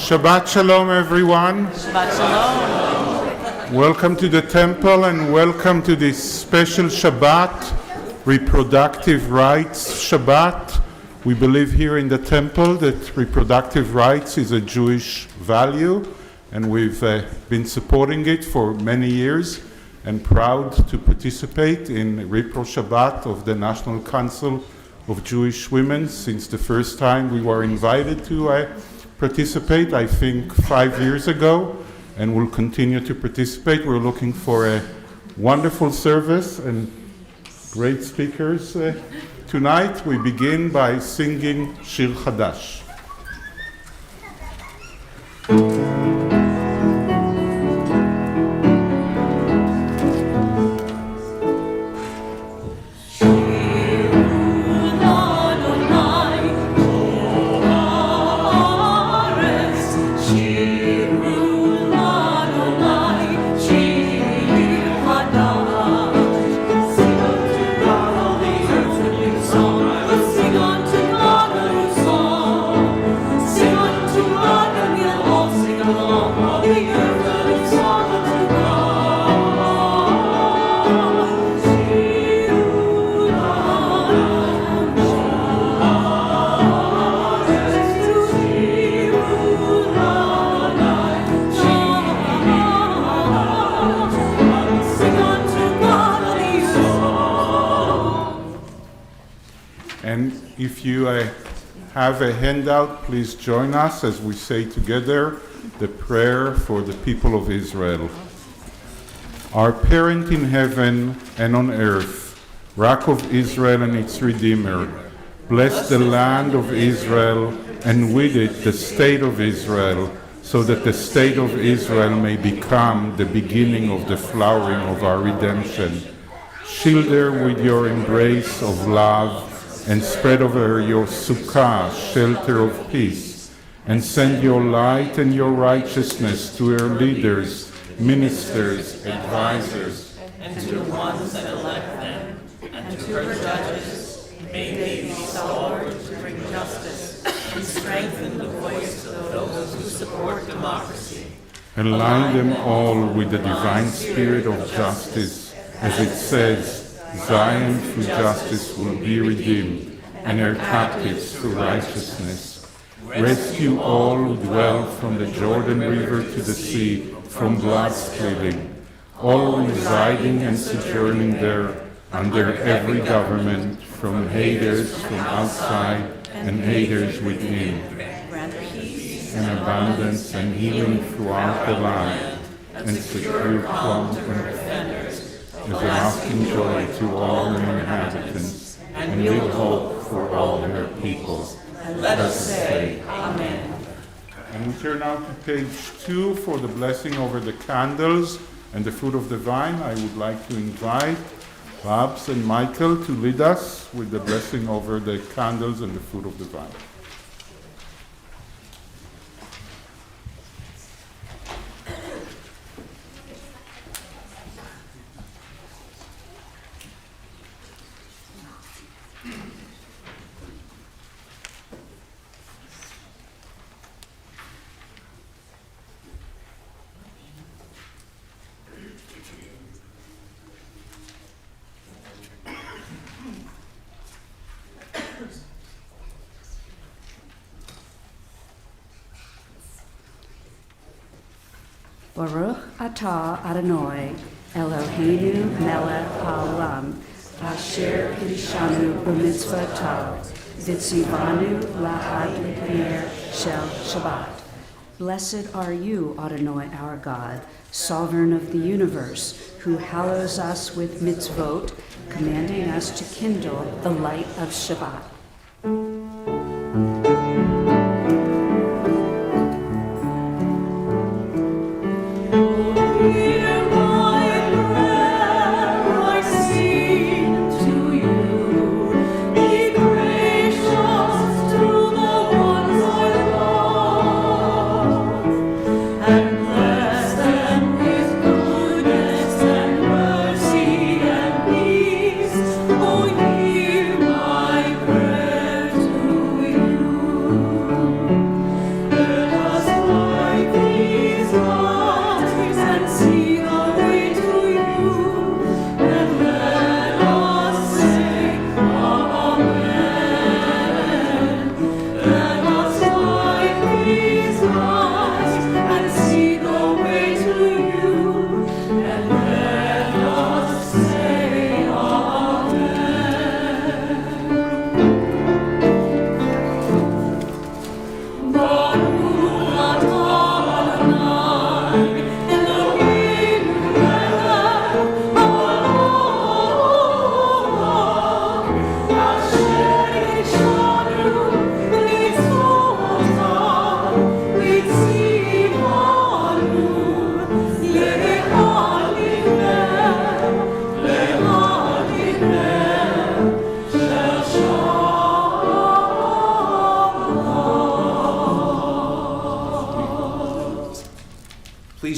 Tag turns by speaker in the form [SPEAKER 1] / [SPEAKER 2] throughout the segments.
[SPEAKER 1] Shabbat Shalom, everyone.
[SPEAKER 2] Shabbat Shalom.
[SPEAKER 1] Welcome to the temple and welcome to this special Shabbat, Reproductive Rights Shabbat. We believe here in the temple that reproductive rights is a Jewish value, and we've been supporting it for many years and proud to participate in Repro Shabbat of the National Council of Jewish Women since the first time we were invited to participate, I think 5 years ago, and we'll continue to participate. We're looking for a wonderful service and great speakers. Tonight we begin by singing Shir Chadash. If you have a handout, please join us as we say together the prayer for the people of Israel. Our parent in heaven and on earth, Rock of Israel and its Redeemer, bless the land of Israel and with it the state of Israel, so that the state of Israel may become the beginning of the flowering of our redemption. Shield her with your embrace of love, and spread over your sukkah, shelter of peace, and send your light and your righteousness to her leaders, ministers, advisors,
[SPEAKER 2] and to the ones that elect them, and to her judges. May they be restored to bring justice and strengthen the voice of those who support democracy.
[SPEAKER 1] Align them all with the divine spirit of justice, as it says, Zion through justice will be redeemed, and her captives through righteousness. Rescue all who dwell from the Jordan River to the sea from blood spilling, all residing and sojourning there under every government, from haters from outside and haters within.
[SPEAKER 2] Grant peace
[SPEAKER 1] And abundance and healing throughout the land, and secure calm and offenders, everlasting joy to all her inhabitants, and real hope for all her people.
[SPEAKER 2] Let us say, Amen.
[SPEAKER 1] And we turn now to page 2 for the blessing over the candles and the fruit of the vine. I would like to invite Babs and Michael to lead us with the blessing over the candles and the fruit of the vine.
[SPEAKER 3] Baruch atah Adonai Eloheinu melech haolam asher kiddushanu b'mitzvotav v'tzivanu lahad l'ner shel Shabbat. Blessed are you, Adonai our God, sovereign of the universe, who hallows us with mitzvot, commanding us to kindle the light of Shabbat.
[SPEAKER 4] Oh, hear my prayer.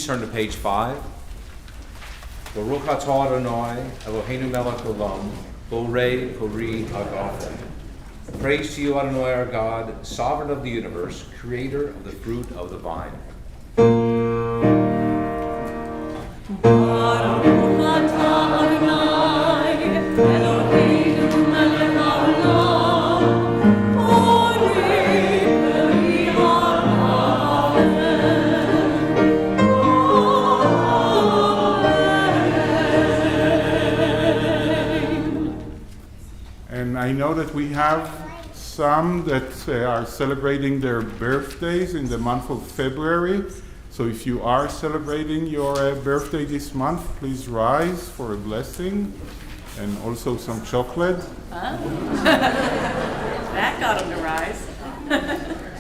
[SPEAKER 4] Please turn to page 5. Baruch atah Adonai, Eloheinu melech olam, borei pori hagafen. Praise to you, Adonai, our God, sovereign of the universe, creator of the fruit of the vine.
[SPEAKER 1] And I know that we have some that are celebrating their birthdays in the month of February. So if you are celebrating your birthday this month, please rise for a blessing and also some chocolate.
[SPEAKER 2] That got him to rise.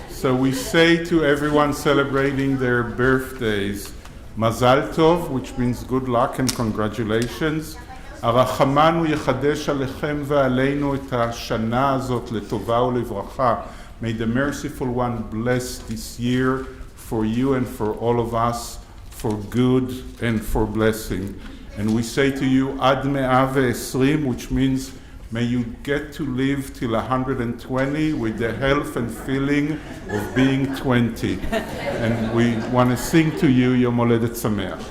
[SPEAKER 1] So we say to everyone celebrating their birthdays, Mazal Tov, which means good luck and congratulations. הרחמן הוא יחדש עליכם ועלינו את השנה הזאת לטובה ולברכה. May the merciful one bless this year for you and for all of us, for good and for blessing. And we say to you, Ad 120, which means may you get to live till 120 with the health and feeling of being 20. And we want to sing to you, Yom Holedet Sameach.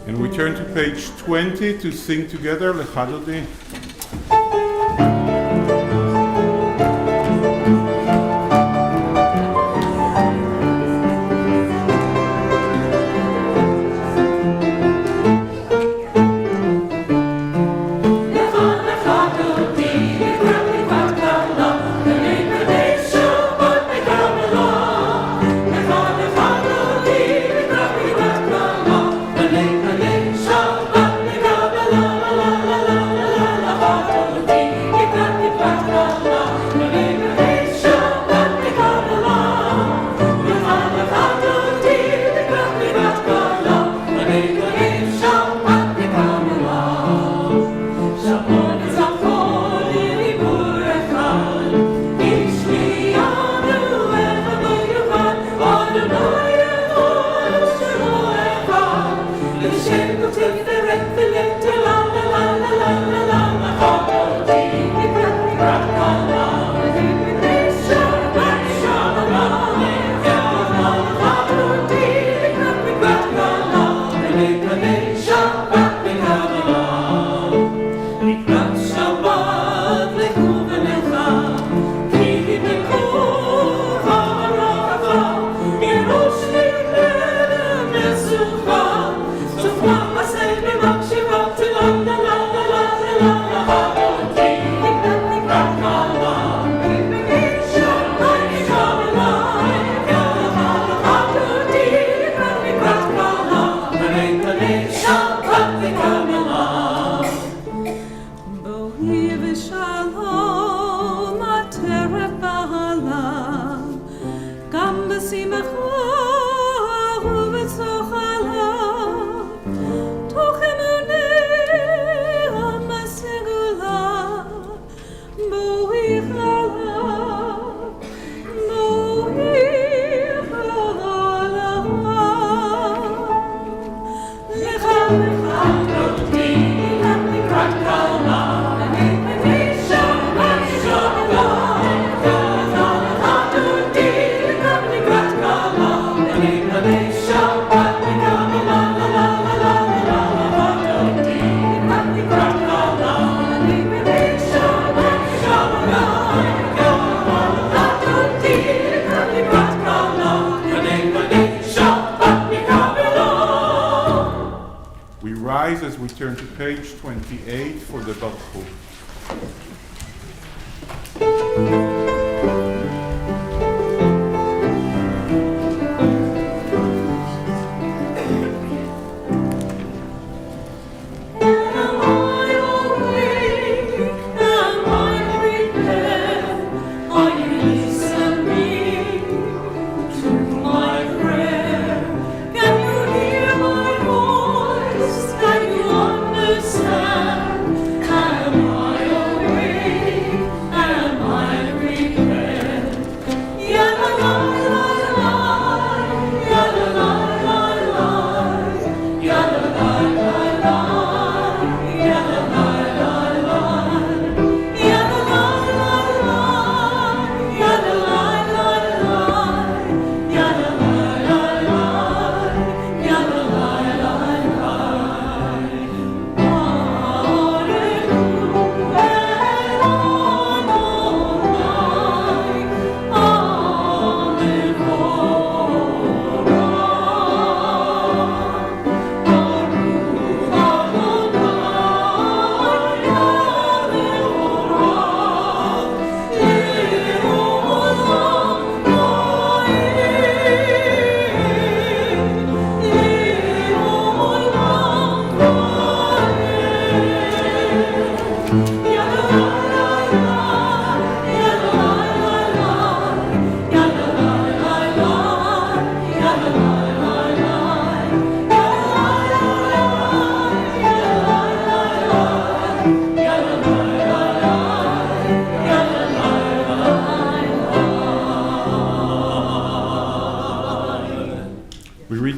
[SPEAKER 1] And we turn to page 20 to sing together, Lecha Dodi.
[SPEAKER 5] Lecha, lecha,
[SPEAKER 1] rise as we turn to page 28 for the Berlow.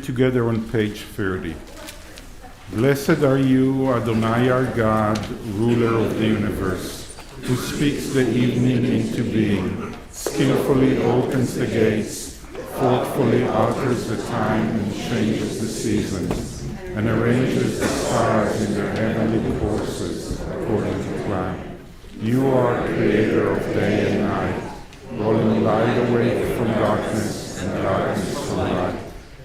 [SPEAKER 1] Together on page 30. Blessed are you, Adonai our God, ruler of the universe, who speaks the evening into being, skillfully opens the gates, thoughtfully alters the time and changes the seasons, and arranges the stars in their heavenly courses according to plan. You are creator of day and night, rolling light away from darkness and darkness from light,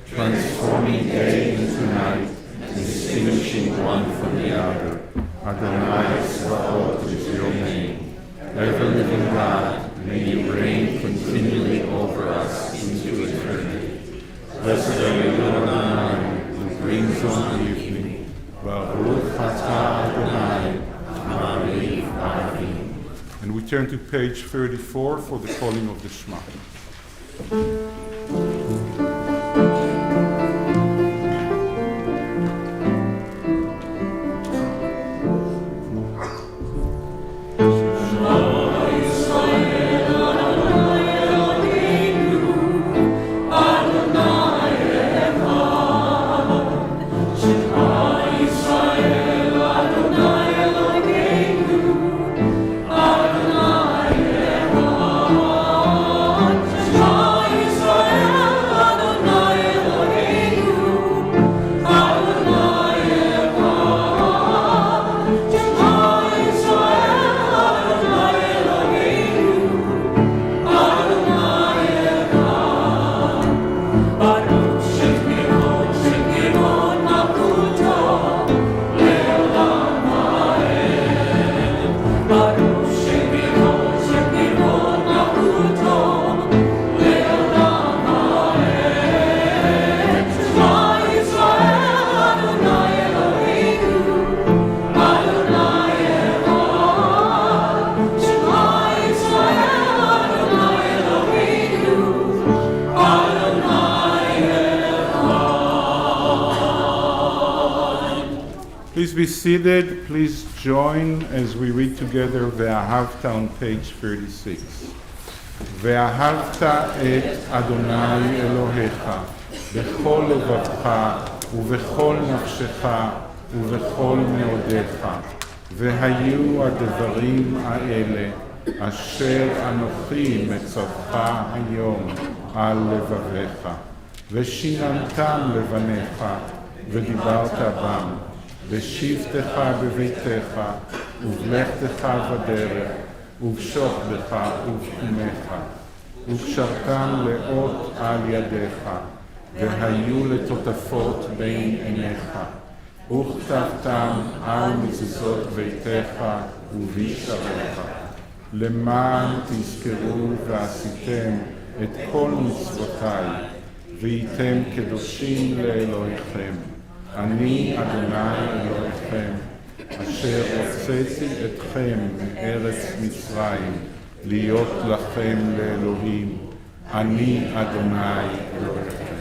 [SPEAKER 1] transforming day into night, distinguishing one from the other. Adonai Tzvaot is your name. Ever-living God, may you reign continually over us into eternity. Blessed are you, Adonai, who brings on the evening. Baruch atah Adonai, Ma'ariv Arvim. And we turn to page 34 for the calling of the Shema. Please be seated. Please join as we read together Ve'ahavta on page 36. Ve'ahavta et Adonai Elohecha bechol levavcha ubechol nafshecha ubechol meodecha vehayu advarim ha'ele asher anochi metzavcha hayom al levavecha ושיננתם לבניך ודיברת בם בשבתך בביתך ובלכתך בדרך ובשוכבך ובקומך וקשרתם לאות על ידיך והיו לטוטפות בין עיניך וכתבתם על מזוזות ביתך ובשעריך, למען תזכרו ועשיתם את כל מצוותיי, והייתם קדושים לאלוהיכם. אני אדוני אלוהיכם, אשר הוצאתי אתכם מארץ מצרים, להיות לכם לאלוהים. אני אדוני אלוהיכם.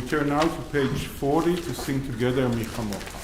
[SPEAKER 1] Turn now to page 40 to sing together Mi Chamocha.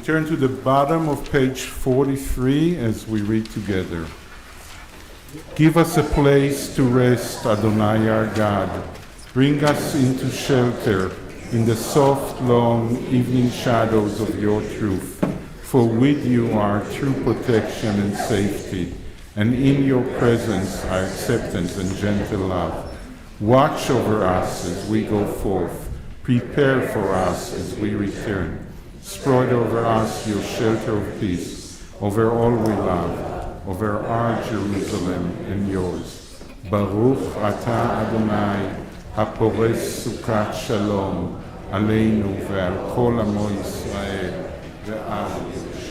[SPEAKER 1] Turn to the bottom of page 43 as we read together. Give us a place to rest, Adonai our God. Bring us into shelter in the soft, long evening shadows of your truth. For with you are true protection and safety, and in your presence are acceptance and gentle love. Watch over us as we go forth. Prepare for us as we return. Spread over us your shelter of peace, over all we love, over our Jerusalem and yours. Baruch Ata Adonai, הפורס סוכת שלום, עלינו ועל כל עמו ישראל ועל ירושלים.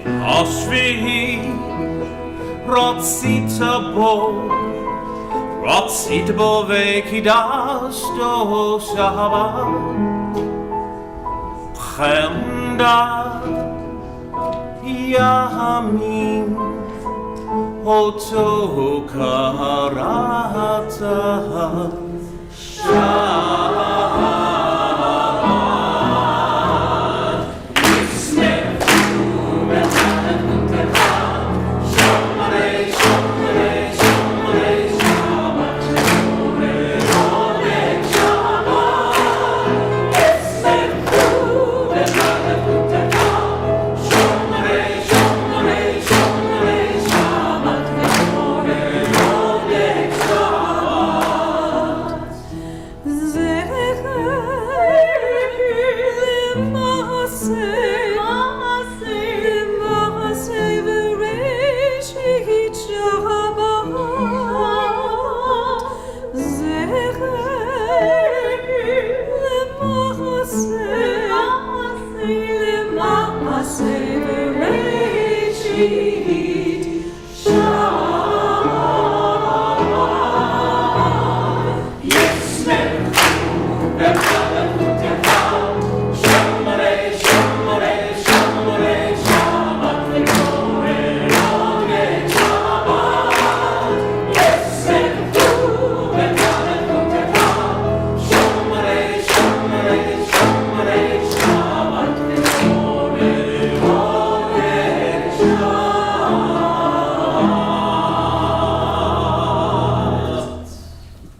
[SPEAKER 5] והשביעי רצית בו וקידשתו שבת חמדת ימים אותו קראת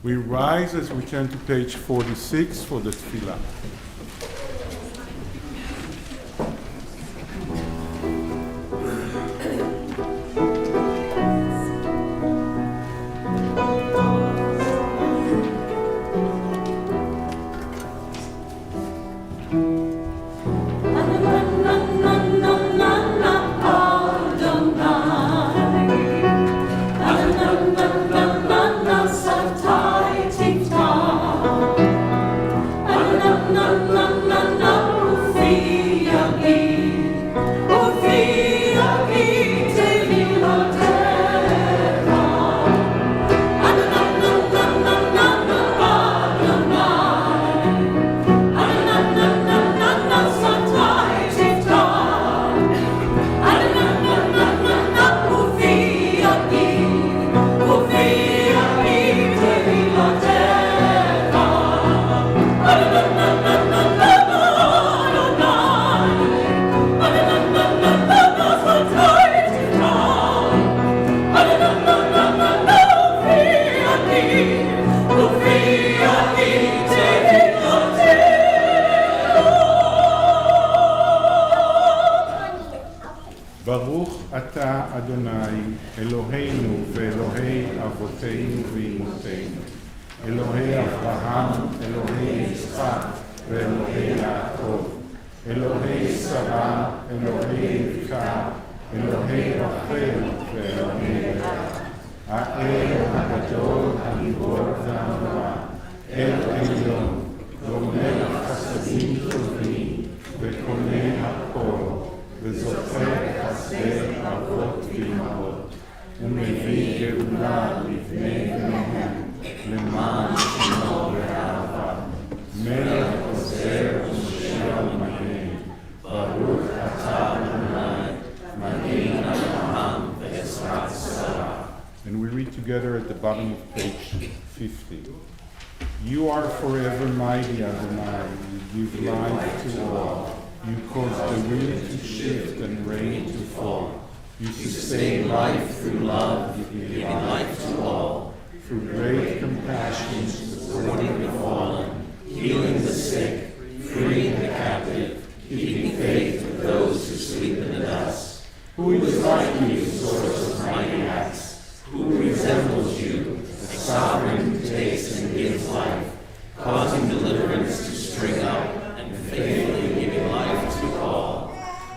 [SPEAKER 1] We rise as we turn to page 46 for the tefillah. ברוך אתה אדוני אלוהינו ואלוהי אבותינו ואמותינו, אלוהי אברהם, אלוהי יצחק ואלוהי יעקב, אלוהי שרה, אלוהי רבקה, אלוהי רחל ואלוהי לאה, האל הגדול הגיבור והנורא, אל עליון, גומל חסדים טובים וקונה הכל, וזוכר חסדי אבות ואמהות, ומביא גאולה לבני בניהם, למען שמו ואהבה, מלך עוזר ומושיע ומגן, ברוך אתה אדוני, מגן אברהם ועזרת שרה. And we read together at the bottom of page 50. You are forever mighty, Adonai, you give life to all. You cause the wind to shift and rain to fall. You sustain life through love, giving life to all. Through great compassion, supporting the fallen, healing the sick, freeing the captive, keeping faith with those who sleep in the dust. Who is like you, source of mighty acts? Who resembles you, the sovereign who takes and gives life, causing deliverance to spring up and faithfully giving life to all?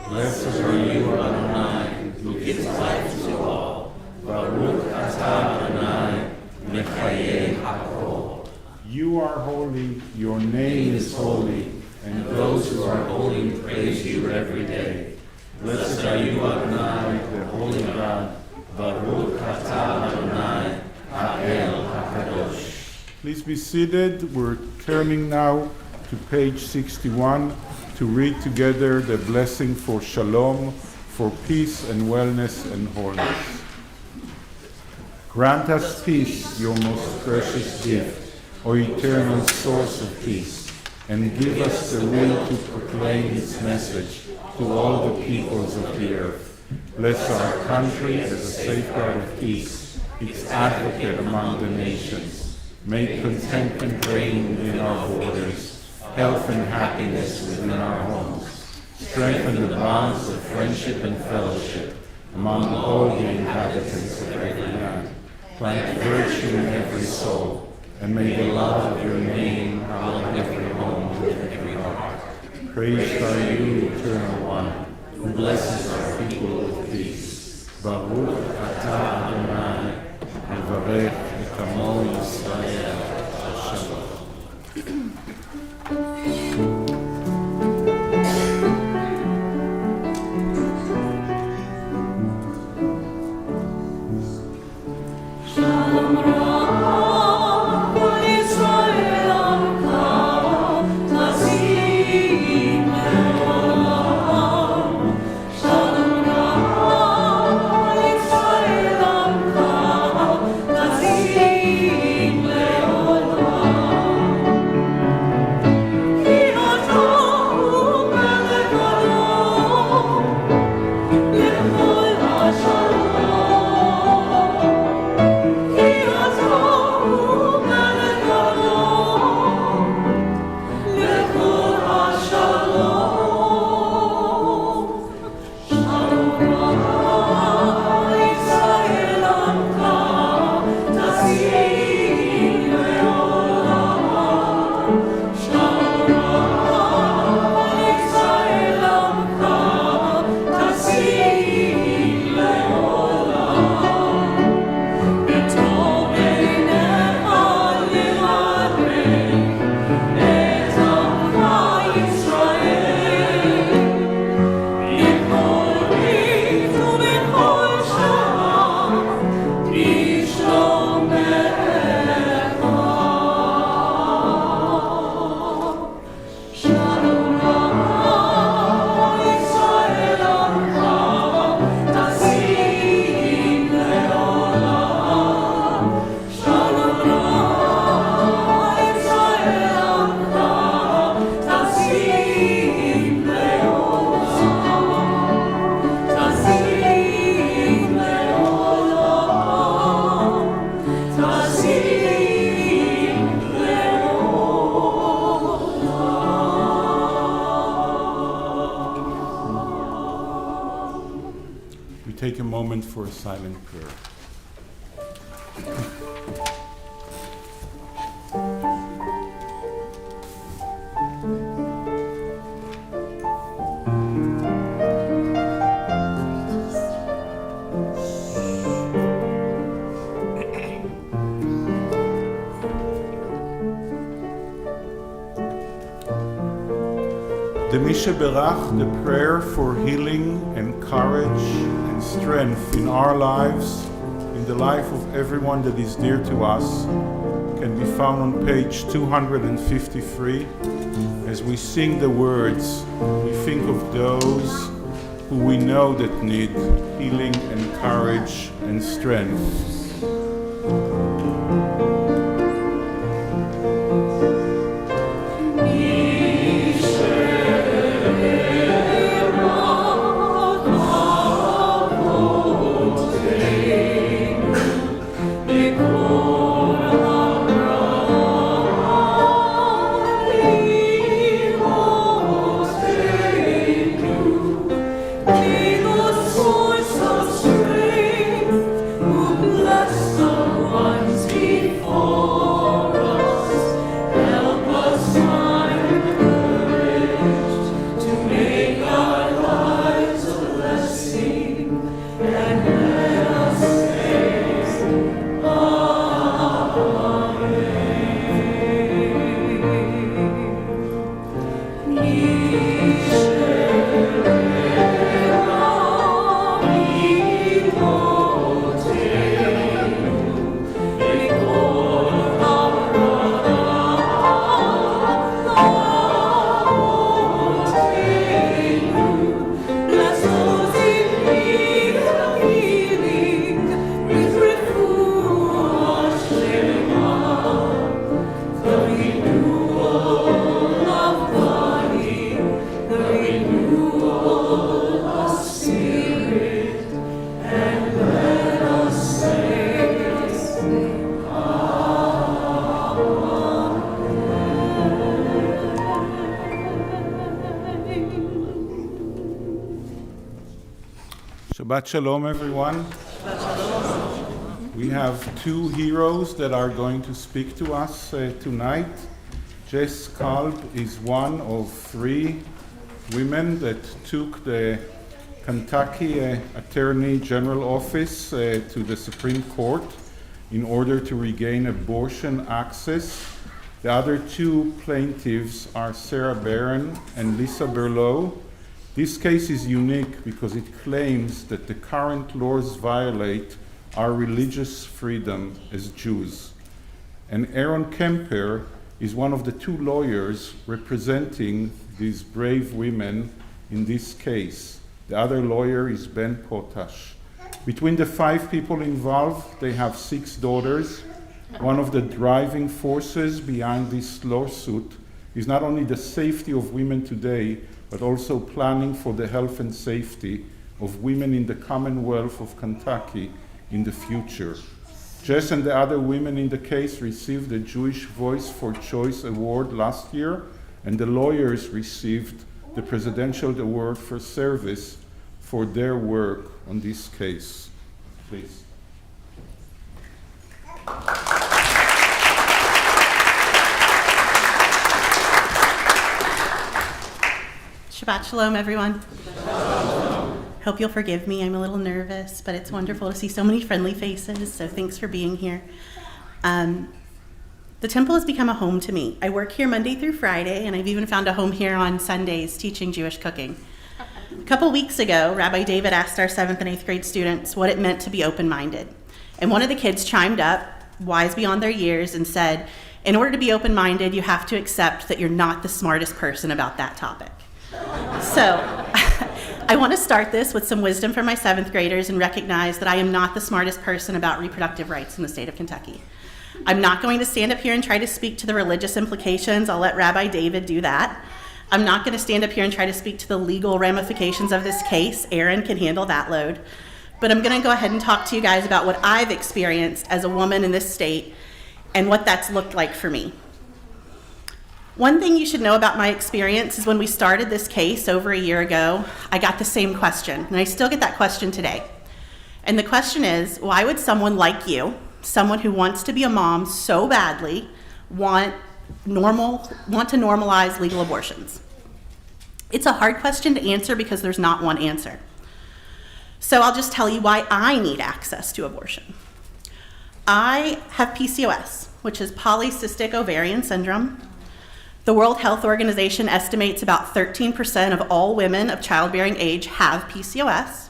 [SPEAKER 1] Blessed are you, Adonai, who gives life to all. Baruch atah Adonai, mechayeh hakol. You are holy, your name is holy, and those who are holy praise you every day. Blessed are you, Adonai, the Holy God. Baruch atah Adonai, Ha'el HaKadosh. Please be seated. We're turning now to page 61 to read together the blessing for shalom, for peace and wellness and wholeness. Grant us peace, your most precious gift, O eternal source of peace, and give us the will to proclaim its message to all the peoples of the earth. Bless our country as a safeguard of peace, its advocate among the nations. Make contentment reign within our borders, health and happiness within our homes. Strengthen the bonds of friendship and fellowship among all the inhabitants of every land. Plant virtue in every soul, and may the love of your name dwell in every home and every heart. Praised are you, Eternal One, who blesses our people with peace. Baruch atah Adonai, mevarech et amo Yisrael Shalom. Take a moment for a silent prayer. The Misha Berach, the prayer for healing and courage and strength in our lives, in the life of everyone that is dear to us, can be found on page 253. As we sing the words, we think of those who we know that need healing and courage and strength.
[SPEAKER 2] Source of strength, who bless
[SPEAKER 1] Shabbat Shalom, everyone. We have two heroes that are going to speak to us tonight. Jess Kalb is one of three women that took the Kentucky Attorney General Office to the Supreme Court in order to regain abortion access. The other two plaintiffs are Sarah Barron and Lisa Berlow. This case is unique because it claims that the current laws violate our religious freedom as Jews. And Aaron Kemper is one of the two lawyers representing these brave women in this case. The other lawyer is Ben Potash. Between the 5 people involved, they have 6 daughters. One of the driving forces behind this lawsuit is not only the safety of women today, but also planning for the health and safety of women in the Commonwealth of Kentucky in the future. Jess and the other women in the case received the Jewish Voice for Choice Award last year, and the lawyers received the Presidential Award for Service for their work on this case. Please.
[SPEAKER 6] Shabbat Shalom, everyone. Hope you'll forgive me. I'm a little nervous, but it's wonderful to see so many friendly faces, so thanks for being here. The temple has become a home to me. I work here Monday through Friday, and I've even found a home here on Sundays teaching Jewish cooking. A couple weeks ago, Rabbi David asked our 7th and 8th grade students what it meant to be open-minded. And one of the kids chimed up, wise beyond their years, and said, in order to be open-minded, you have to accept that you're not the smartest person about that topic. So I want to start this with some wisdom for my 7th graders and recognize that I am not the smartest person about reproductive rights in the state of Kentucky. I'm not going to stand up here and try to speak to the religious implications. I'll let Rabbi David do that. I'm not going to stand up here and try to speak to the legal ramifications of this case. Aaron can handle that load. But I'm going to go ahead and talk to you guys about what I've experienced as a woman in this state and what that's looked like for me. One thing you should know about my experience is when we started this case over a year ago, I got the same question, and I still get that question today. And the question is, why would someone like you, someone who wants to be a mom so badly, want to normalize legal abortions? It's a hard question to answer because there's not one answer. So I'll just tell you why I need access to abortion. I have PCOS, which is polycystic ovarian syndrome. The World Health Organization estimates about 13% of all women of childbearing age have PCOS.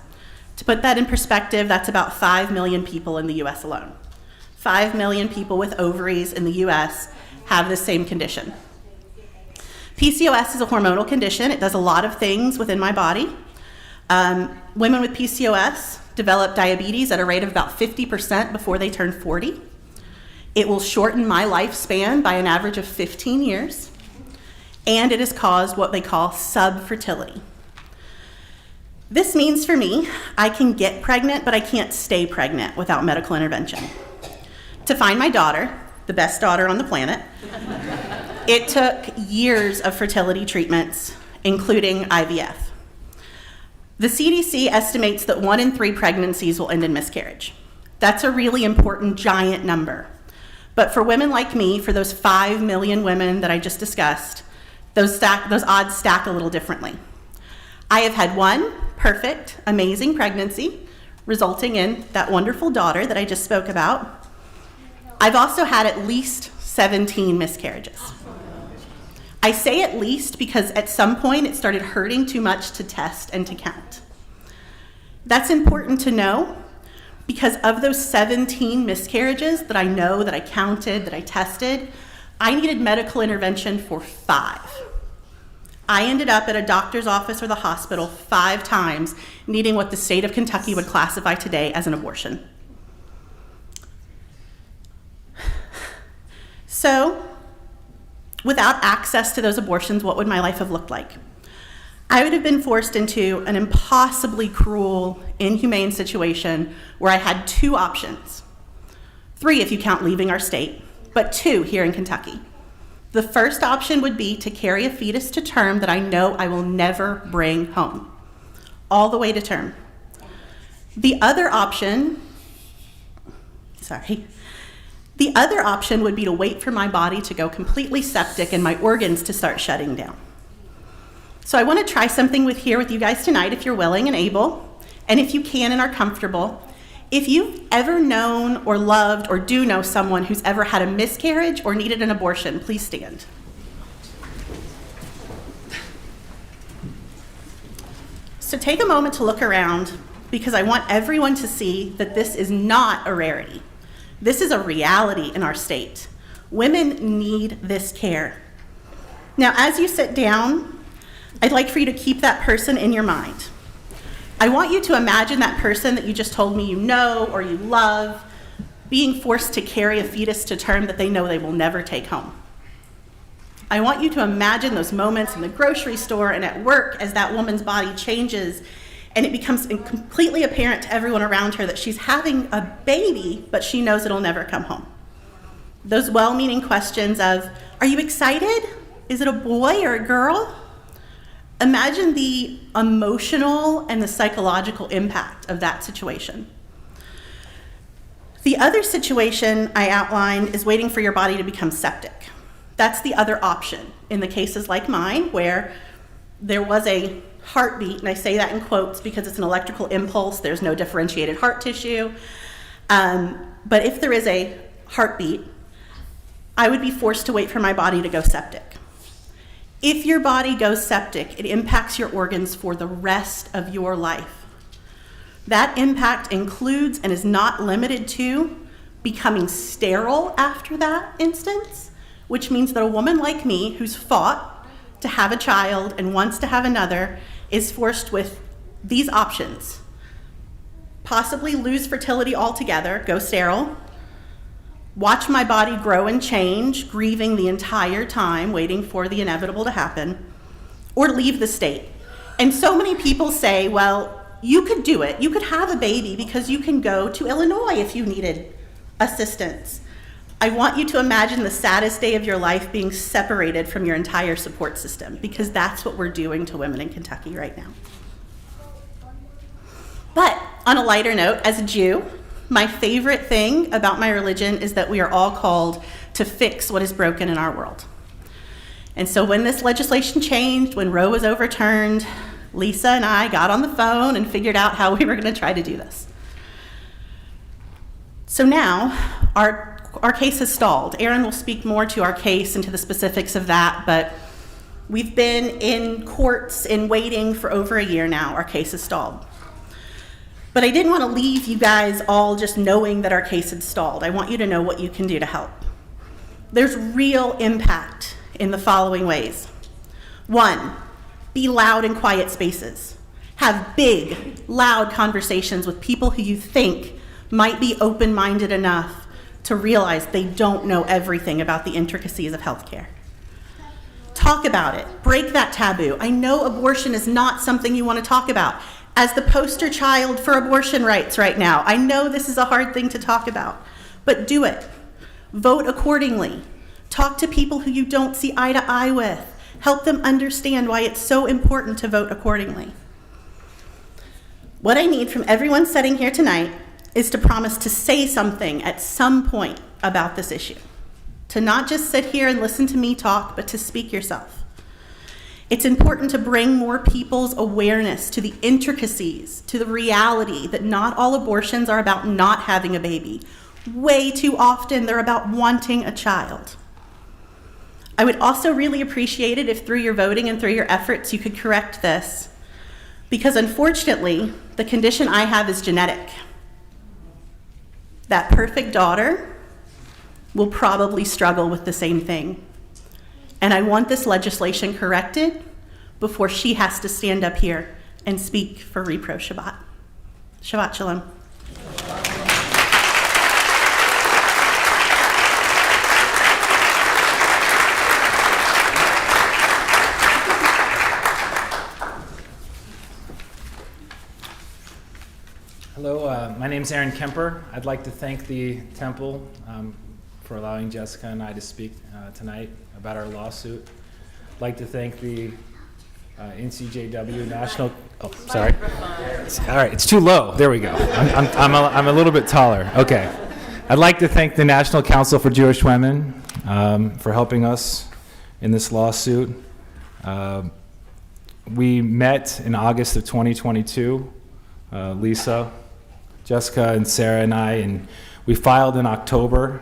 [SPEAKER 6] To put that in perspective, that's about 5 million people in the US alone. 5 million people with ovaries in the US have the same condition. PCOS is a hormonal condition. It does a lot of things within my body. Women with PCOS develop diabetes at a rate of about 50% before they turn 40. It will shorten my lifespan by an average of 15 years. And it has caused what they call subfertility. This means for me, I can get pregnant, but I can't stay pregnant without medical intervention. To find my daughter, the best daughter on the planet, it took years of fertility treatments, including IVF. The CDC estimates that 1 in 3 pregnancies will end in miscarriage. That's a really important, giant number. But for women like me, for those 5 million women that I just discussed, those odds stack a little differently. I have had one perfect, amazing pregnancy, resulting in that wonderful daughter that I just spoke about. I've also had at least 17 miscarriages. I say at least because at some point it started hurting too much to test and to count. That's important to know because of those 17 miscarriages that I know, that I counted, that I tested, I needed medical intervention for 5. I ended up at a doctor's office or the hospital 5 times, needing what the state of Kentucky would classify today as an abortion. So, without access to those abortions, what would my life have looked like? I would have been forced into an impossibly cruel, inhumane situation where I had 2 options. 3 if you count leaving our state, but 2 here in Kentucky. The first option would be to carry a fetus to term that I know I will never bring home, all the way to term. The other option would be to wait for my body to go completely septic and my organs to start shutting down. So I want to try something with you guys tonight, if you're willing and able, and if you can and are comfortable. If you've ever known or loved or do know someone who's ever had a miscarriage or needed an abortion, please stand. So take a moment to look around, because I want everyone to see that this is not a rarity. This is a reality in our state. Women need this care. Now, as you sit down, I'd like for you to keep that person in your mind. I want you to imagine that person that you just told me you know or you love being forced to carry a fetus to term that they know they will never take home. I want you to imagine those moments in the grocery store and at work as that woman's body changes and it becomes completely apparent to everyone around her that she's having a baby, but she knows it'll never come home. Those well-meaning questions of, are you excited? Is it a boy or a girl? Imagine the emotional and the psychological impact of that situation. The other situation I outlined is waiting for your body to become septic. That's the other option in the cases like mine where there was a heartbeat, and I say that in quotes because it's an electrical impulse, there's no differentiated heart tissue. But if there is a heartbeat, I would be forced to wait for my body to go septic. If your body goes septic, it impacts your organs for the rest of your life. That impact includes and is not limited to becoming sterile after that instance, which means that a woman like me who's fought to have a child and wants to have another is forced with these options. Possibly lose fertility altogether, go sterile, watch my body grow and change, grieving the entire time, waiting for the inevitable to happen, or leave the state. And so many people say, well, you could do it. You could have a baby because you can go to Illinois if you needed assistance. I want you to imagine the saddest day of your life being separated from your entire support system, because that's what we're doing to women in Kentucky right now. But on a lighter note, as a Jew, my favorite thing about my religion is that we are all called to fix what is broken in our world. And so when this legislation changed, when Roe was overturned, Lisa and I got on the phone and figured out how we were going to try to do this. So now our case has stalled. Aaron will speak more to our case and to the specifics of that, but we've been in courts in waiting for over a year now. Our case is stalled. But I didn't want to leave you guys all just knowing that our case had stalled. I want you to know what you can do to help. There's real impact in the following ways. 1, be loud in quiet spaces. Have big, loud conversations with people who you think might be open-minded enough to realize they don't know everything about the intricacies of healthcare. Talk about it. Break that taboo. I know abortion is not something you want to talk about. As the poster child for abortion rights right now, I know this is a hard thing to talk about, but do it. Vote accordingly. Talk to people who you don't see eye to eye with. Help them understand why it's so important to vote accordingly. What I need from everyone sitting here tonight is to promise to say something at some point about this issue. To not just sit here and listen to me talk, but to speak yourself. It's important to bring more people's awareness to the intricacies, to the reality that not all abortions are about not having a baby. Way too often they're about wanting a child. I would also really appreciate it if through your voting and through your efforts you could correct this, because unfortunately the condition I have is genetic. That perfect daughter will probably struggle with the same thing. And I want this legislation corrected before she has to stand up here and speak for Repro Shabbat. Shabbat Shalom.
[SPEAKER 7] Hello, my name is Aaron Kemper. I'd like to thank the Temple for allowing Jessica and I to speak tonight about our lawsuit. I'd like to thank the NCJW National. Oh, sorry. All right, it's too low. There we go. I'm a little bit taller. Okay. I'd like to thank the National Council for Jewish Women for helping us in this lawsuit. We met in August of 2022, Lisa, Jessica, and Sarah and I, and we filed in October.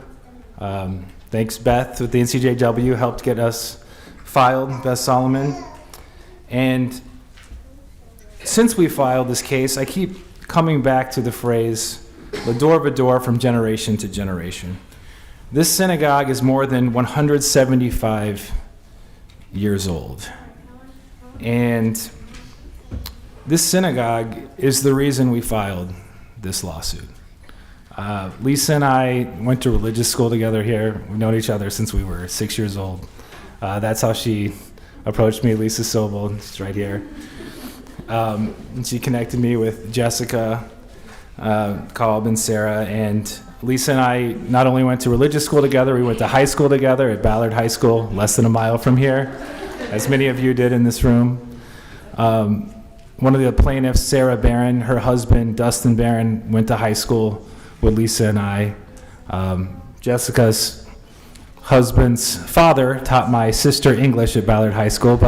[SPEAKER 7] Thanks, Beth, with the NCJW, helped get us filed, Beth Solomon. And since we filed this case, I keep coming back to the phrase, L'dor v'dor, from generation to generation. This synagogue is more than 175 years old. And this synagogue is the reason we filed this lawsuit. Lisa and I went to religious school together here. We've known each other since we were 6 years old. That's how she approached me, Lisa Sobel, she's right here. And she connected me with Jessica, Kalb, and Sarah. And Lisa and I not only went to religious school together, we went to high school together at Ballard High School, less than a mile from here, as many of you did in this room. One of the plaintiffs, Sarah Barron, her husband, Dustin Barron, went to high school with Lisa and I. Jessica's husband's father taught my sister English at Ballard High School,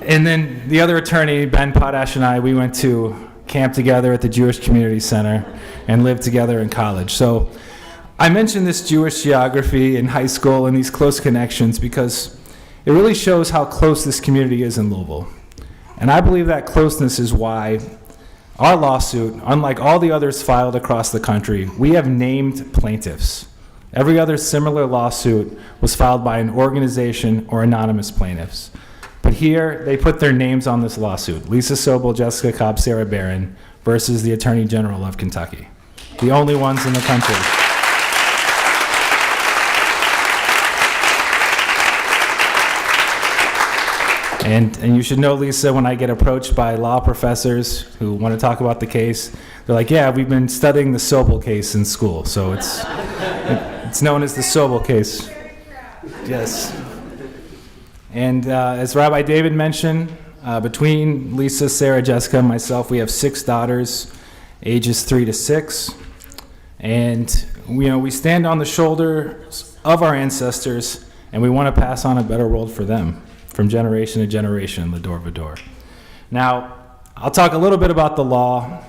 [SPEAKER 7] and then the other attorney, Ben Potash, and I, we went to camp together at the Jewish Community Center and lived together in college. So I mentioned this Jewish geography in high school and these close connections because it really shows how close this community is in Louisville. And I believe that closeness is why our lawsuit, unlike all the others filed across the country, we have named plaintiffs. Every other similar lawsuit was filed by an organization or anonymous plaintiffs. But here, they put their names on this lawsuit. Lisa Sobel, Jessica Cobb, Sarah Barron versus the Attorney General of Kentucky. The only ones in the country. And you should know, Lisa, when I get approached by law professors who want to talk about the case, they're like, yeah, we've been studying the Sobel case in school. So it's known as the Sobel case. Yes. And as Rabbi David mentioned, between Lisa, Sarah, Jessica, and myself, we have 6 daughters, ages 3 to 6. And we stand on the shoulders of our ancestors, and we want to pass on a better world for them, from generation to generation, L'dor v'dor. Now, I'll talk a little bit about the law.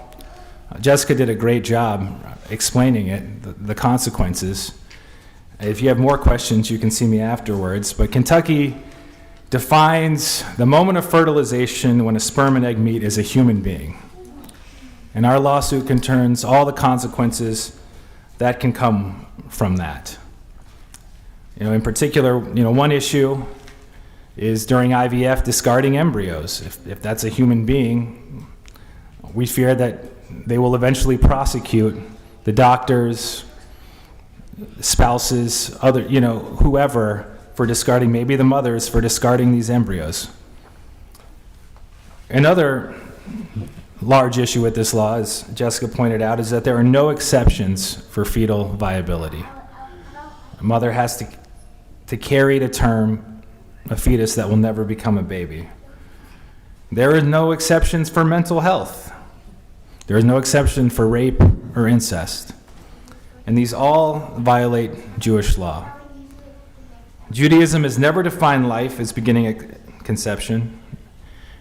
[SPEAKER 7] Jessica did a great job explaining it, the consequences. If you have more questions, you can see me afterwards. But Kentucky defines the moment of fertilization when a sperm and egg meet as a human being. And our lawsuit concerns all the consequences that can come from that. In particular, one issue is during IVF discarding embryos. If that's a human being, we fear that they will eventually prosecute the doctors, spouses, whoever, for discarding, maybe the mothers, for discarding these embryos. Another large issue with this law, as Jessica pointed out, is that there are no exceptions for fetal viability. A mother has to carry to term a fetus that will never become a baby. There are no exceptions for mental health. There is no exception for rape or incest. And these all violate Jewish law. Judaism has never defined life as beginning at conception.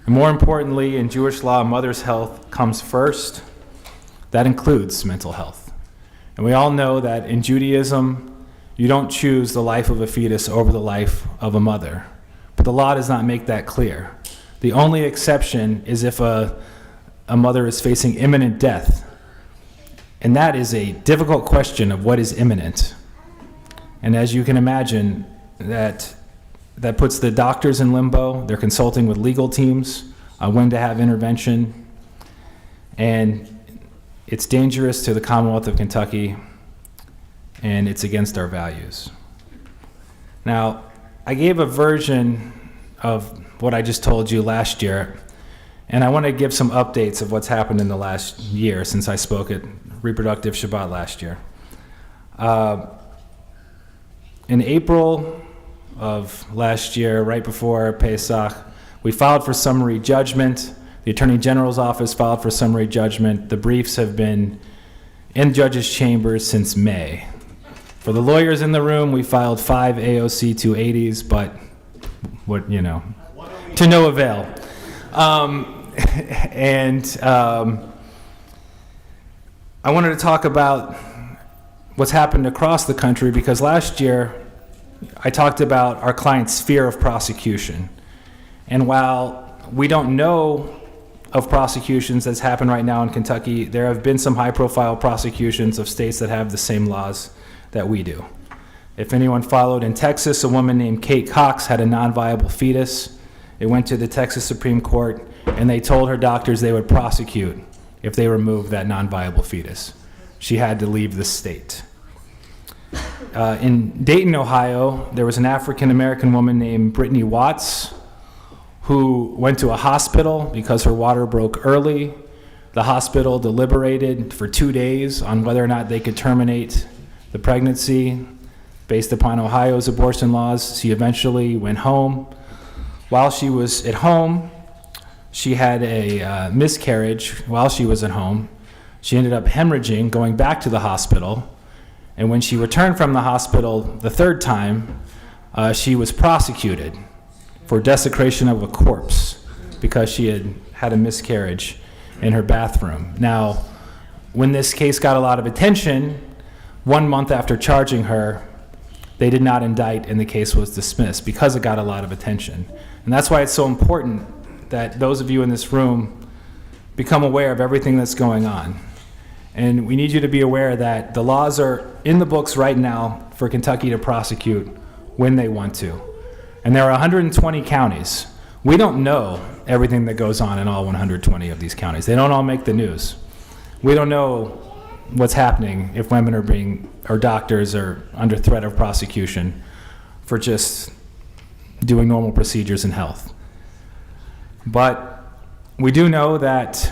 [SPEAKER 7] And more importantly, in Jewish law, a mother's health comes first. That includes mental health. And we all know that in Judaism, you don't choose the life of a fetus over the life of a mother. But the law does not make that clear. The only exception is if a mother is facing imminent death. And that is a difficult question of what is imminent. And as you can imagine, that puts the doctors in limbo. They're consulting with legal teams on when to have intervention. And it's dangerous to the Commonwealth of Kentucky, and it's against our values. Now, I gave a version of what I just told you last year, and I want to give some updates of what's happened in the last year since I spoke at Reproductive Shabbat last year. In April of last year, right before Pesach, We filed for summary judgment. The Attorney General's office filed for summary judgment. The briefs have been in judges' chambers since May. For the lawyers in the room, we filed 5 AOC 280s, but to no avail. I wanted to talk about what's happened across the country, because last year I talked about our client's fear of prosecution. And while we don't know of prosecutions that's happened right now in Kentucky, there have been some high-profile prosecutions of states that have the same laws that we do. If anyone followed, in Texas, a woman named Kate Cox had a non-viable fetus. It went to the Texas Supreme Court, and they told her doctors they would prosecute if they removed that non-viable fetus. She had to leave the state. In Dayton, Ohio, there was an African-American woman named Brittany Watts who went to a hospital because her water broke early. The hospital deliberated for 2 days on whether or not they could terminate the pregnancy based upon Ohio's abortion laws. She eventually went home. While she was at home, she had a miscarriage while she was at home. She ended up hemorrhaging, going back to the hospital. And when she returned from the hospital the third time, she was prosecuted for desecration of a corpse because she had had a miscarriage in her bathroom. Now, when this case got a lot of attention, 1 month after charging her, they did not indict and the case was dismissed because it got a lot of attention. And that's why it's so important that those of you in this room become aware of everything that's going on. And we need you to be aware that the laws are in the books right now for Kentucky to prosecute when they want to. And there are 120 counties. We don't know everything that goes on in all 120 of these counties. They don't all make the news. We don't know what's happening if women or doctors are under threat of prosecution for just doing normal procedures in health. But we do know that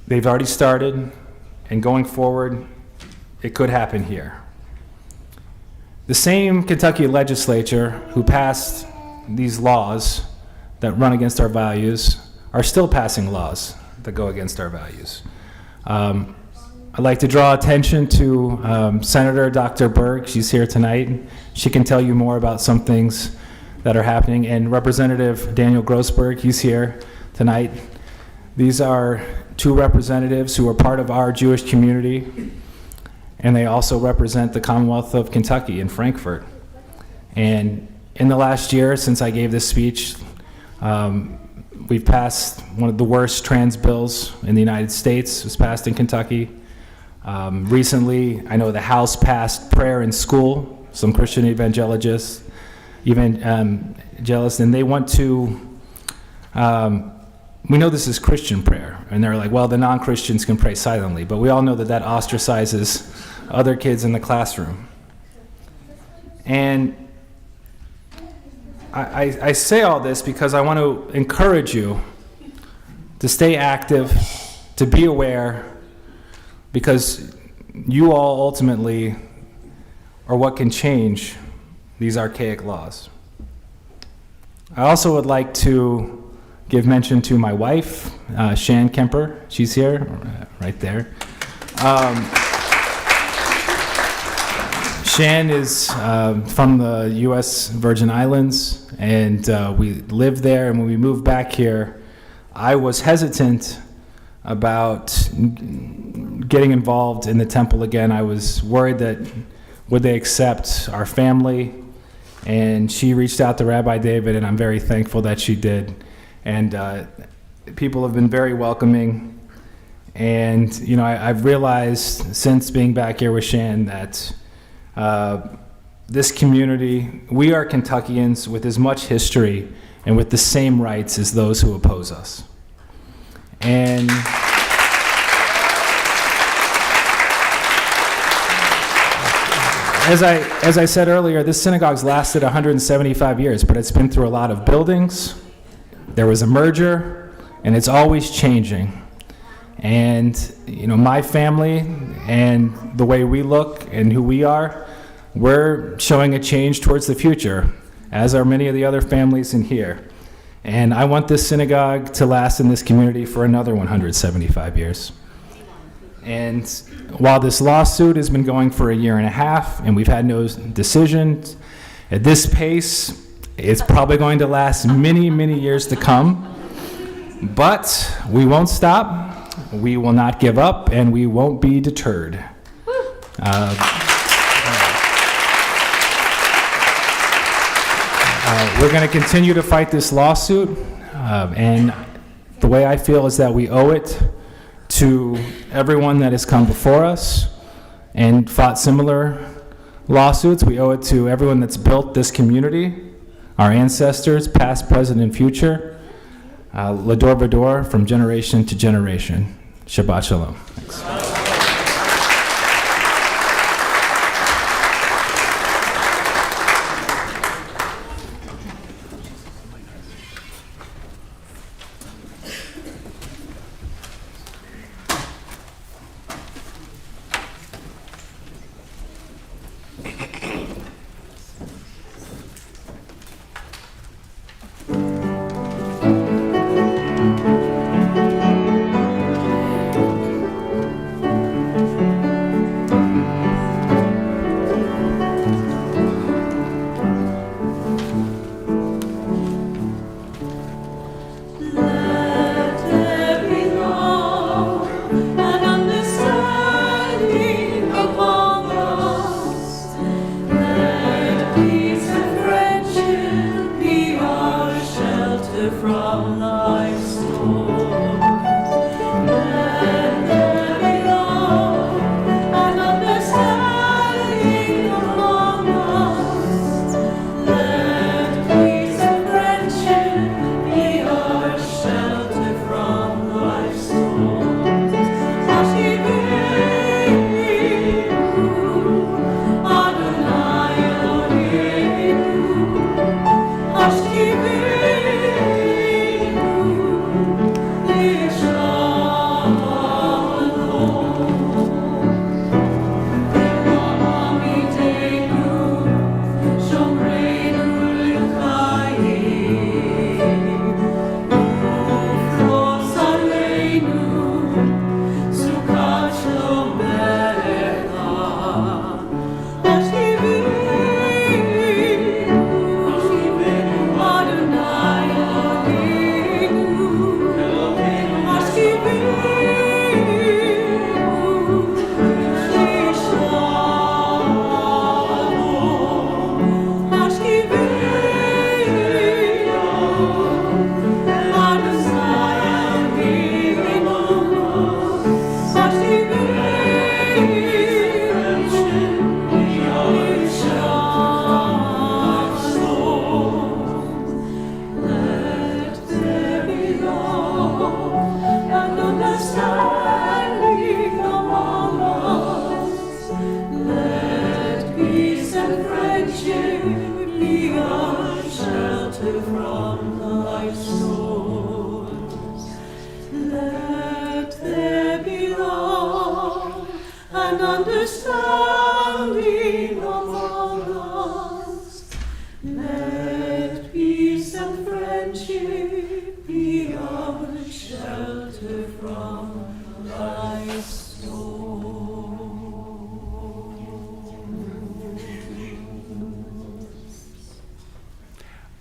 [SPEAKER 7] they've already started, and going forward, it could happen here. The same Kentucky legislature who passed these laws that run against our values are still passing laws that go against our values. I'd like to draw attention to Senator Dr. Berg. She's here tonight. She can tell you more about some things that are happening. And Representative Daniel Grossberg, he's here tonight. These are 2 representatives who are part of our Jewish community, and they also represent the Commonwealth of Kentucky in Frankfort. And in the last year, since I gave this speech, we've passed one of the worst trans bills in the United States. It was passed in Kentucky. Recently, I know the House passed prayer in school, some Christian evangelists, and they want to, we know this is Christian prayer, and they're like, well, the non-Christians can pray silently, but we all know that that ostracizes other kids in the classroom. And I say all this because I want to encourage you to stay active, to be aware, because you all ultimately are what can change these archaic laws. I also would like to give mention to my wife, Shan Kemper. She's here, right there. Shan is from the U.S. Virgin Islands, and we lived there, and when we moved back here, I was hesitant about getting involved in the temple again. I was worried that would they accept our family, and she reached out to Rabbi David, and I'm very thankful that she did. And people have been very welcoming, and I've realized since being back here with Shan that this community, we are Kentuckians with as much history and with the same rights as those who oppose us. And as I said earlier, this synagogue's lasted 175 years, but it's been through a lot of buildings. There was a merger, and it's always changing. And my family and the way we look and who we are, we're showing a change towards the future. as are many of the other families in here. And I want this synagogue to last in this community for another 175 years. And while this lawsuit has been going for a year and a half, and we've had no decision, at this pace, it's probably going to last many, many years to come. But we won't stop, we will not give up, and we won't be deterred. We're going to continue to fight this lawsuit, and the way I feel is that we owe it to everyone that has come before us and fought similar lawsuits. We owe it to everyone that's built this community, our ancestors, past, present, and future. L'dor v'dor, from generation to generation. Shabbat shalom. Thanks.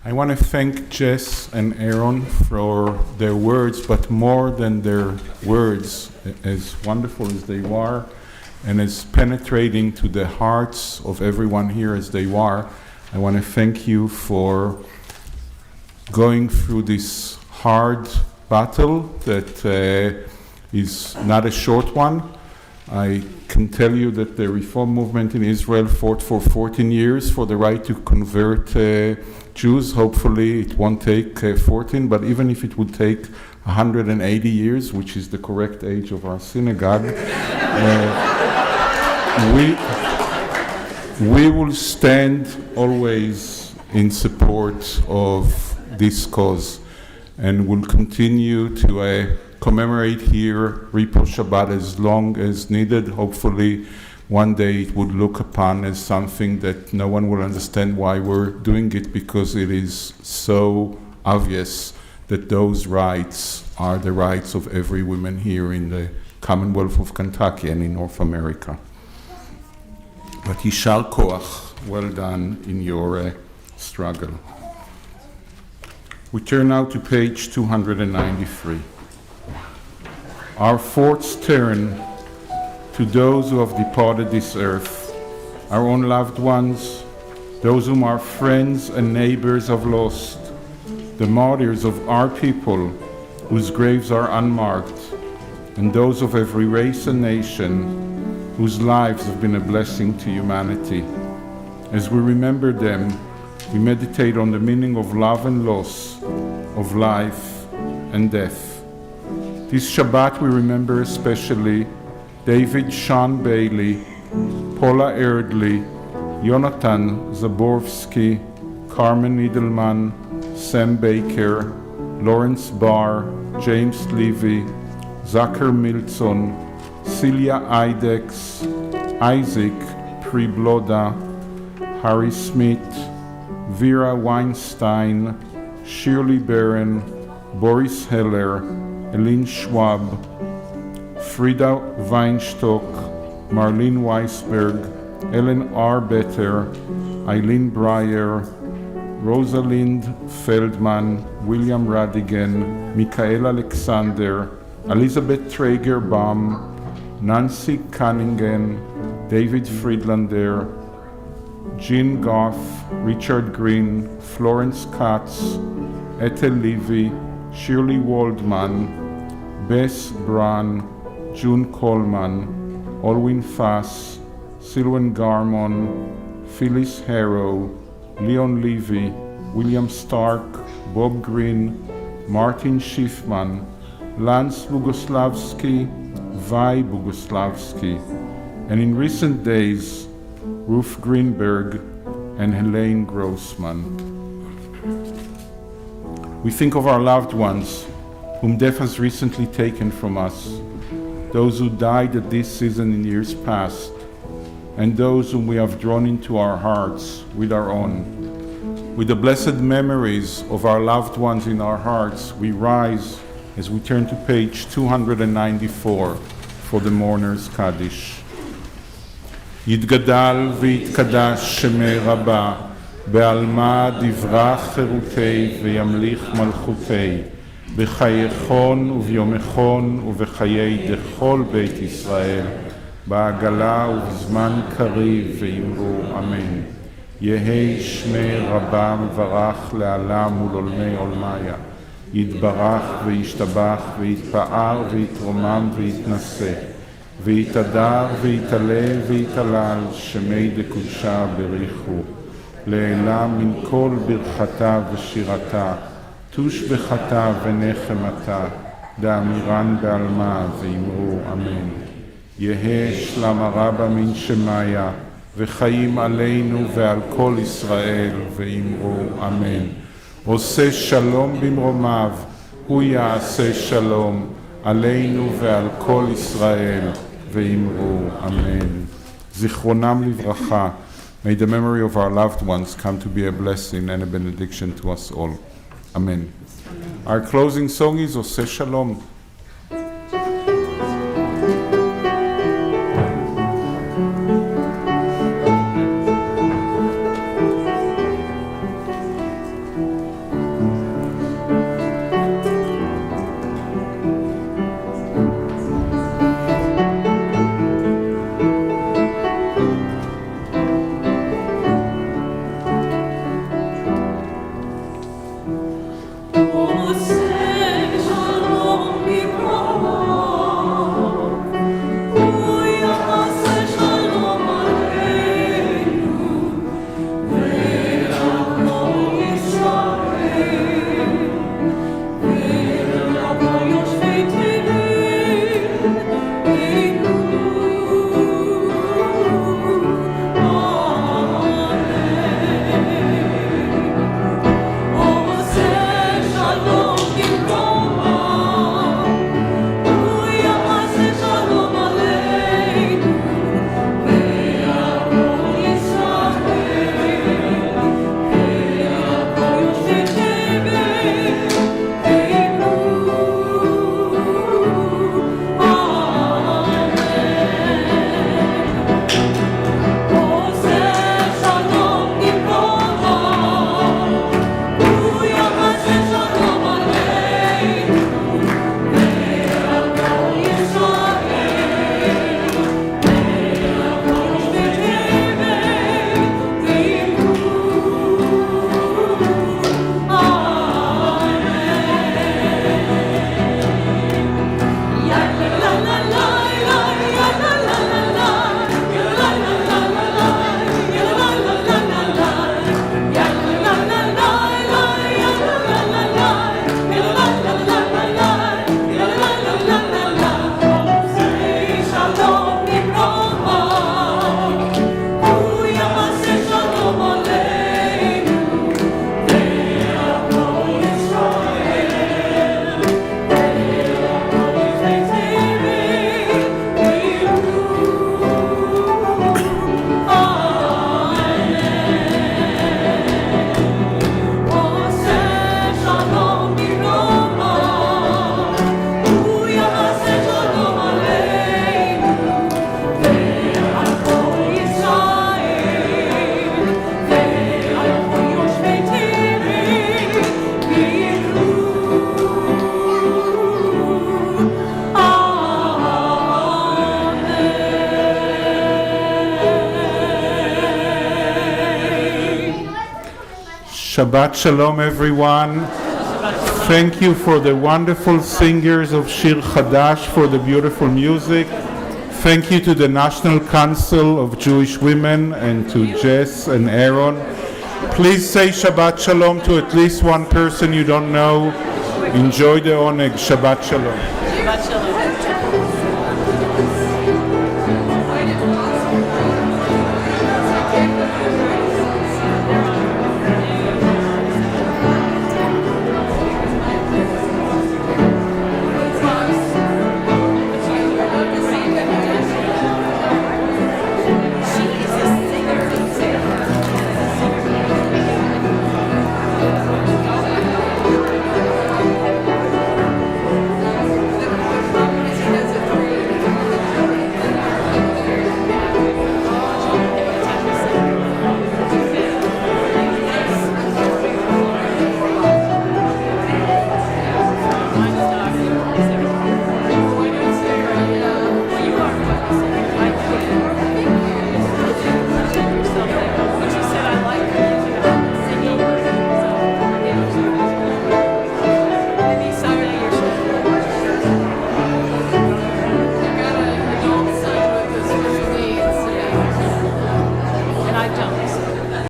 [SPEAKER 1] I want to thank Jess and Aaron for their words, but more than their words, as wonderful as they are, and as penetrating to the hearts of everyone here as they are, I want to thank you for going through this hard battle that is not a short one. I can tell you that the Reform movement in Israel fought for 14 years for the right to convert Jews. Hopefully it won't take 14, but even if it would take 180 years, which is the correct age of our synagogue, we will stand always in support of this cause, and will continue to commemorate here Repro Shabbat as long as needed, hopefully one day it would look upon as something that no one will understand why we're doing it, because it is so obvious that those rights are the rights of every woman here in the Commonwealth of Kentucky and in North America. But Yishar Koach, well done in your struggle. We turn now to page 293. Our thoughts turn to those who have departed this earth, our own loved ones, those whom our friends and neighbors have lost, the martyrs of our people whose graves are unmarked, and those of every race and nation whose lives have been a blessing to humanity. As we remember them, we meditate on the meaning of love and loss, of life and death. This Shabbat we remember especially David Sean Bailey, Paula Erdley, Jonathan Zaborski, Carmen Niedelman, Sam Baker, Lawrence Barr, James Levy, Zachar Milton, Celia Idex, Isaac Prebloda, Harry Smith, Vera Weinstein, Shirley Barron, Boris Heller, Eileen Schwab, Frida Weinstock, Marlene Weisberg, Ellen Arbetter, Eileen Breyer, Rosalind Feldman, William Radigan, Michael Alexander, Elizabeth Traeger-Baum, Nancy Cunningham, David Friedlander, Jean Goff, Richard Green, Florence Katz, Ethel Levy, Shirley Waldman, Bess Brun, June Coleman, Olwyn Fass, Sylvan Garmon, Phyllis Harrow, Leon Levy, William Stark, Bob Green, Martin Schiffman, Lance Boguslavsky, Vi Boguslavsky, and in recent days, Ruth Greenberg and Helene Grossman. We think of our loved ones whom death has recently taken from us, those who died at this season in years past, and those whom we have drawn into our hearts with our own. With the blessed memories of our loved ones in our hearts, we rise as we turn to page 294 for the mourner's Kaddish. יתגדל ויתקדש שמי רבה, בעלמא דברך חירותי וימליך מלכותי, בחייכון וביומכון ובחיי דכל בית ישראל, בעגלה ובזמן קריב ואמרו אמן. יהי שמי רבה מברך לעלם ולעולמי עולמיה, יתברך וישתבח ויתפאר ויתרומם ויתנשא, ויתהדר ויתעלה ויתהלל, שמי דקודשה בריחו, לעילה מן כל ברכתה ושירתה, תושבחתה ונחמתה, דאמירן בעלמה ואמרו אמן. יהא שלמה רבה מן שמיה, וחיים עלינו ועל כל ישראל, ואמרו אמן. עושה שלום במרומיו, הוא יעשה שלום עלינו ועל כל ישראל, ואמרו אמן. זיכרונם לברכה. May the memory of our loved ones come to be a blessing and a benediction to us all. Amen. Our closing song is Oseh Shalom.
[SPEAKER 2] Oseh Shalom.
[SPEAKER 1] Shabbat Shalom, everyone. Thank you for the wonderful singers of Shir Chadash for the beautiful music. Thank you to the National Council of Jewish Women and to Jess and Aaron. Please say Shabbat Shalom to at least one person you don't know. Enjoy the oneg. Shabbat Shalom.
[SPEAKER 2] Shabbat Shalom.